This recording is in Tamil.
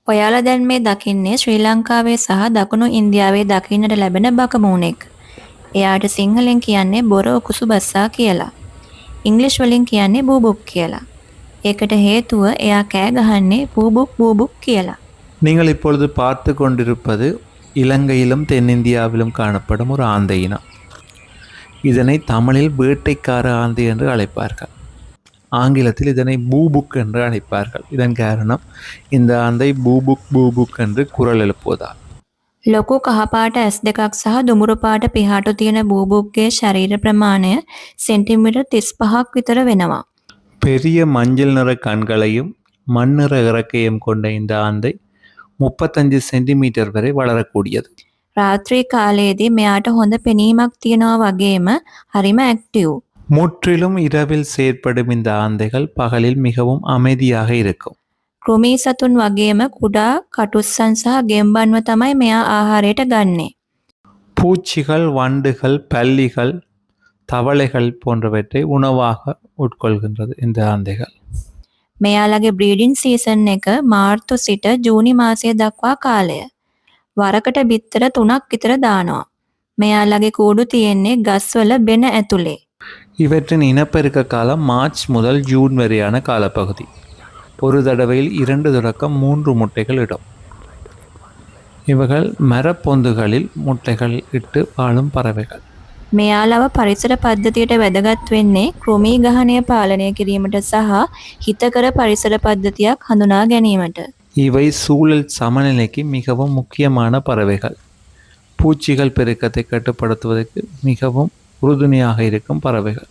ඔයාලා දැන් මේ දකින්නේ ශ්‍රී ලංකාවේ සහ දකුණු ඉන්දියාවේ දකින්නට ලැබෙන බකමූණෙක්. එයාට සිංහලෙන් කියන්නේ බොර උකුසුබස්සා කියලා. ඉංග්‍රීසි වලින් කියන්නේ බූබුක් කියලා. ඒකට හේතුව එයා කෑ ගහන්නේ බූබුක් බූබුක් කියලා. நீங்கள் இப்பொழுது பார்த்து கொண்டிருப்பது இலங்கையிலும் தென்னிந்தியாவிலும் காணப்படும் ஒரு ஆந்தை இனம். இதனை தமிழில் வேட்டைக்கார ஆந்தை என்று அழைப்பார்கள். ஆங்கிலத்தில் இதனை பூபுக் என்று அழைப்பார்கள். இதன் காரணம் இந்த ஆந்தை பூபுக் பூபுக் என்று குரல் எழுப்புவதால். ලොකු කහපාට ඇස් දෙකක් සහ දුමුරු පාට පිහාටු තියෙන බූබුක්ගේ ශරීර ප්‍රමාණය සෙන්ටිමීටර් 35ක් විතර වෙනවා. பெரிய மஞ்சள் நிற கண்களையும் மண்ணிற இறக்கையும் கொண்ட இந்த ஆந்தை 35 சென்டிமீட்டர் வரை வளரக்கூடியது. රාත්‍රී කාලයේදී මෙයාට හොඳ පෙනීමක් තියෙනවා වගේම හරිම ඇක්ටිව්. முற்றிலும் இரவில் செயற்படும் இந்த ஆந்தைகள் பகலில் மிகவும் அமைதியாக இருக்கும். කෘමී සතුන් වගේම කුඩා කටුස්සන් සහ ගෙම්බන්ව තමයි මෙයා ආහාරයට ගන්නෙ. பூச்சிகள், வண்டுகள், பல்லிகள், தவளைகள் போன்றவற்றை உணவாக உட்கொள்கின்றது இந்த ஆந்தைகள். මෙයාලගේ බ්‍රීඩින් සීසන් එක මාර්තු සිට ජූනි මාසය දක්වා කාලය. වරකට බිත්තර 3ක් විතර දානවා. මෙයාලගේ කූඩු තියෙන්නේ ගස්වල බෙන ඇතුලේ. இவற்றின் இனப்பெருக்க காலம் மார்ச் முதல் ஜூன் வரையான காலப்பகுதி. ஒரு தடவையில் 2 தொடக்கம் 3 முட்டைகள் இடும். இவைகள் மரப்பொந்துகளில் முட்டைகள் இட்டு வாழும் பறவைகள். මෙයාලව පරිසර පද්ධතියට වැදගත් වෙන්නේ කෘමී ගහණය පාලනය කිරීමට සහ හිතකර පරිසර පද්ධතියක් හඳුනා ගැනීමට. இவை சூழல் சமநிலைக்கு மிகவும் முக்கியமான பறவைகள். பூச்சிகள் பெருக்கத்தை கட்டுப்படுத்துவதற்கு மிகவும் உறுதுணையாக இருக்கும் பறவைகள்.